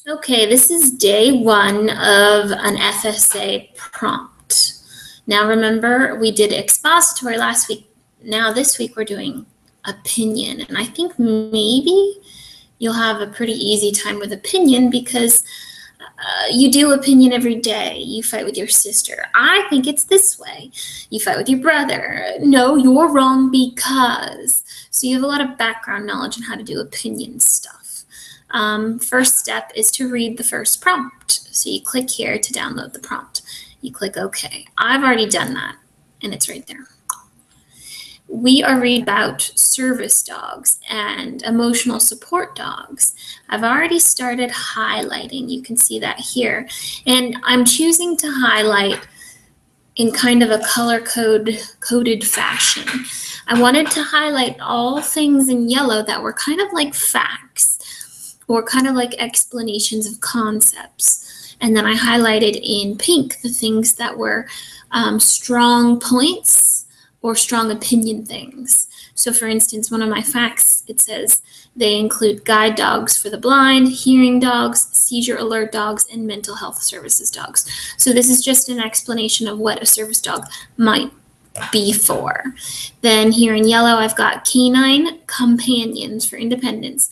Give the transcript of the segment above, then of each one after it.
Okay, this is day one of an FSA prompt. Now remember, we did expository last week. Now this week we're doing opinion, and I think maybe you'll have a pretty easy time with opinion because you do opinion every day. You fight with your sister. I think it's this way. You fight with your brother. No, you're wrong because. So you have a lot of background knowledge on how to do opinion stuff. First step is to read the first prompt. So you click here to download the prompt. You click OK. I've already done that, and it's right there. We are reading about service dogs and emotional support dogs. I've already started highlighting. You can see that here. And I'm choosing to highlight in kind of a color-coded fashion. I wanted to highlight all things in yellow that were kind of like facts or kind of like explanations of concepts. And then I highlighted in pink the things that were strong points or strong opinion things. So for instance, one of my facts, it says they include guide dogs for the blind, hearing dogs, seizure alert dogs, and mental health services dogs. So this is just an explanation of what a service dog might be for. Then here in yellow, I've got Canine Companions for Independence,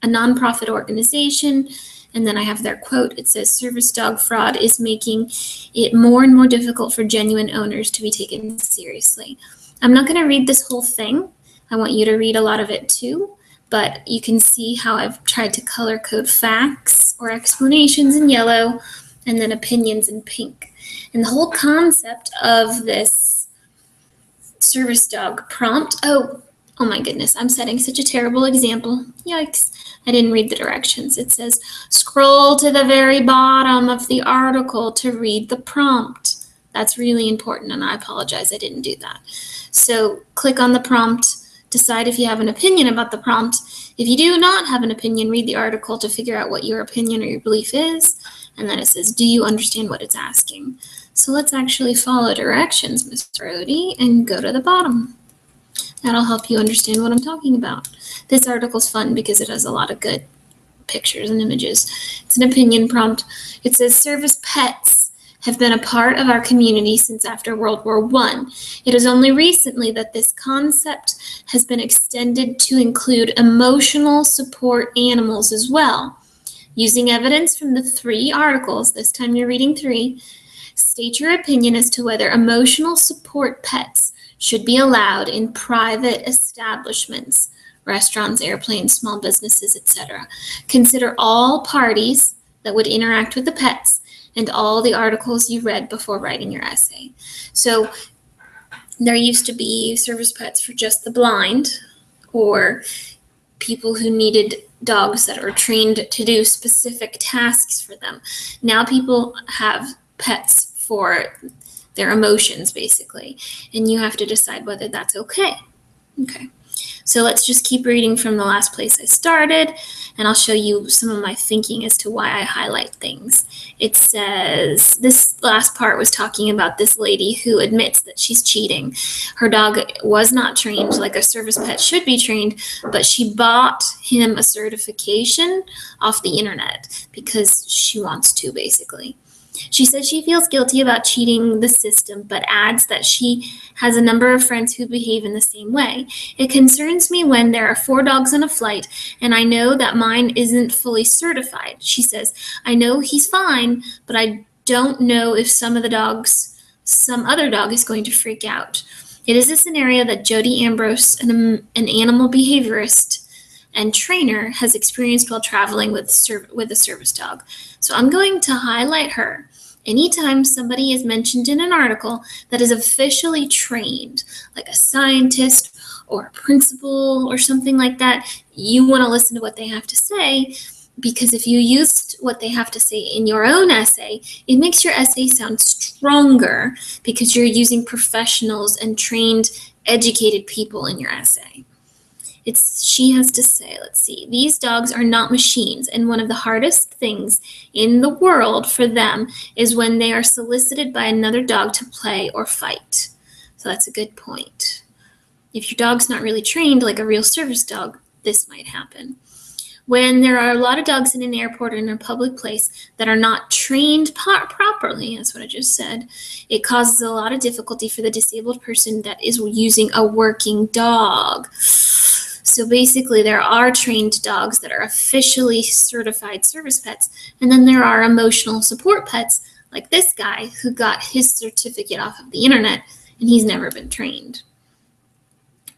a nonprofit organization. And then I have their quote. It says, service dog fraud is making it more and more difficult for genuine owners to be taken seriously. I'm not going to read this whole thing. I want you to read a lot of it too, but you can see how I've tried to color code facts or explanations in yellow and then opinions in pink. And the whole concept of this service dog prompt, oh my goodness, I'm setting such a terrible example. Yikes. I didn't read the directions. It says, scroll to the very bottom of the article to read the prompt. That's really important, and I apologize I didn't do that. So click on the prompt, decide if you have an opinion about the prompt. If you do not have an opinion, read the article to figure out what your opinion or your belief is. And then it says, do you understand what it's asking? So let's actually follow directions, Ms. Brody, and go to the bottom. That'll help you understand what I'm talking about. This article's fun because it has a lot of good pictures and images. It's an opinion prompt. It says service pets have been a part of our community since after World War I. It is only recently that this concept has been extended to include emotional support animals as well. Using evidence from the 3 articles, this time you're reading 3, state your opinion as to whether emotional support pets should be allowed in private establishments, restaurants, airplanes, small businesses, etc. Consider all parties that would interact with the pets and all the articles you read before writing your essay. So there used to be service pets for just the blind or people who needed dogs that are trained to do specific tasks for them. Now people have pets for their emotions, basically, and you have to decide whether that's okay. Okay, so let's just keep reading from the last place I started, and I'll show you some of my thinking as to why I highlight things. It says, this last part was talking about this lady who admits that she's cheating. Her dog was not trained like a service pet should be trained, but she bought him a certification off the internet because she wants to, basically. She says she feels guilty about cheating the system, but adds that she has a number of friends who behave in the same way. It concerns me when there are 4 dogs on a flight, and I know that mine isn't fully certified. She says, I know he's fine, but I don't know if some other dog is going to freak out. It is a scenario that Jody Ambrose, an animal behaviorist and trainer, has experienced while traveling with a service dog. So I'm going to highlight her. Anytime somebody is mentioned in an article that is officially trained, like a scientist or a principal or something like that, you want to listen to what they have to say, because if you used what they have to say in your own essay, it makes your essay sound stronger because you're using professionals and trained, educated people in your essay. She has to say, let's see, these dogs are not machines, and one of the hardest things in the world for them is when they are solicited by another dog to play or fight. So that's a good point. If your dog's not really trained like a real service dog, this might happen. When there are a lot of dogs in an airport or in a public place that are not trained properly, that's what I just said, it causes a lot of difficulty for the disabled person that is using a working dog. So basically, there are trained dogs that are officially certified service pets, and then there are emotional support pets, like this guy who got his certificate off of the internet, and he's never been trained.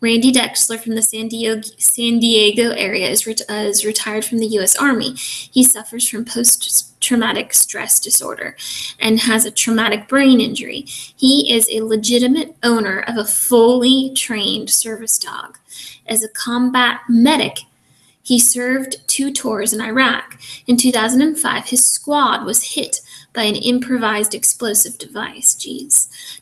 Randy Dexler from the San Diego area is retired from the U.S. Army. He suffers from post-traumatic stress disorder and has a traumatic brain injury. He is a legitimate owner of a fully trained service dog. As a combat medic, he served 2 tours in Iraq. In 2005, his squad was hit by an improvised explosive device.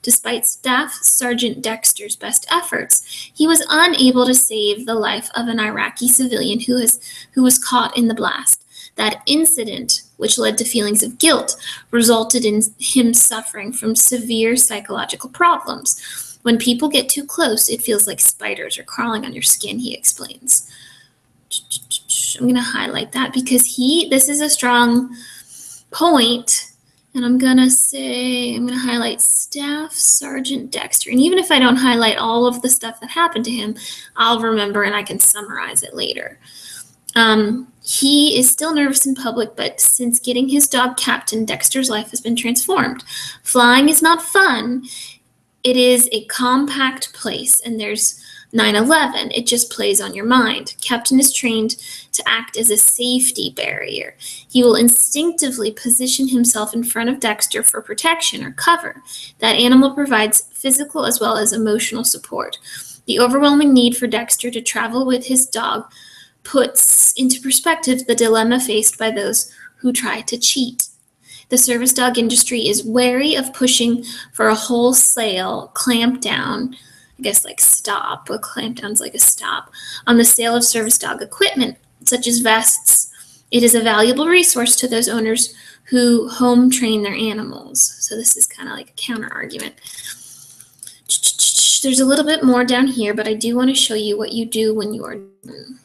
Despite Staff Sergeant Dexter's best efforts, he was unable to save the life of an Iraqi civilian who was caught in the blast. That incident, which led to feelings of guilt, resulted in him suffering from severe psychological problems. When people get too close, it feels like spiders are crawling on your skin, he explains. I'm going to highlight that because this is a strong point. And I'm going to highlight Staff Sergeant Dexter. And even if I don't highlight all of the stuff that happened to him, I'll remember and I can summarize it later. He is still nervous in public, but since getting his dog Captain, Dexter's life has been transformed. Flying is not fun. It is a compact place, and there's 9/11. It just plays on your mind. Captain is trained to act as a safety barrier. He will instinctively position himself in front of Dexter for protection or cover. That animal provides physical as well as emotional support. The overwhelming need for Dexter to travel with his dog puts into perspective the dilemma faced by those who try to cheat. The service dog industry is wary of pushing for a wholesale clamp down, I guess like stop, a clamp down's like a stop, on the sale of service dog equipment, such as vests. It is a valuable resource to those owners who home train their animals. So this is kind of like a counter argument. There's a little bit more down here, but I do want to show you what you do when you are done.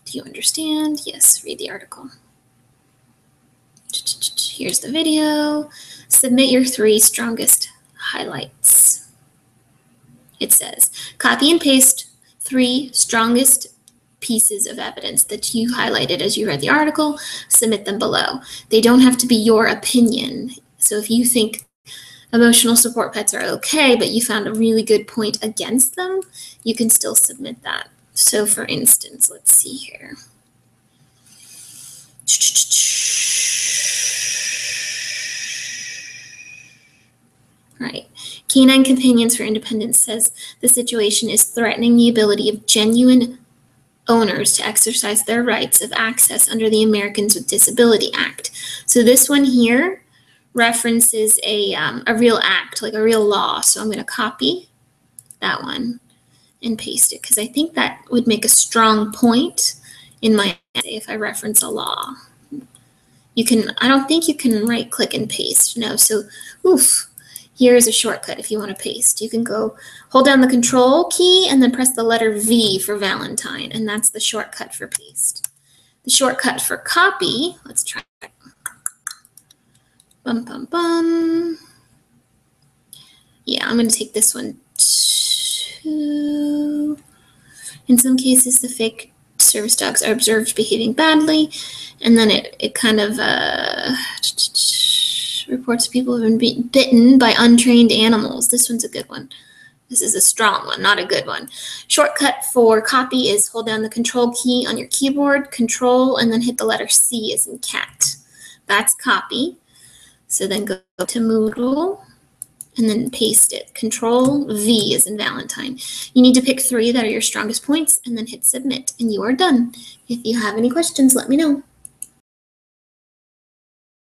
Do you understand? Yes, read the article. Here's the video. Submit your 3 strongest highlights. It says, copy and paste 3 strongest pieces of evidence that you highlighted as you read the article. Submit them below. They don't have to be your opinion. So if you think emotional support pets are okay, but you found a really good point against them, you can still submit that. So for instance, let's see here. Right. Canine Companions for Independence says the situation is threatening the ability of genuine owners to exercise their rights of access under the Americans with Disability Act. So this one here references a real act, like a real law. So I'm going to copy that one and paste it because I think that would make a strong point in my essay if I reference a law. I don't think you can right click and paste. No. So, here's a shortcut if you want to paste. You can go hold down the control key and then press the letter V for Valentine, and that's the shortcut for paste. The shortcut for copy, let's try it. Bum, bum, bum. Yeah, I'm going to take this one too. In some cases, the fake service dogs are observed behaving badly, and then it kind of reports people have been bitten by untrained animals. This one's a good one. This is a strong one, not a good one. Shortcut for copy is hold down the control key on your keyboard, control, and then hit the letter C as in cat. That's copy. So then go to Moodle and then paste it. Control V as in Valentine. You need to pick 3 that are your strongest points and then hit submit, and you are done. If you have any questions, let me know.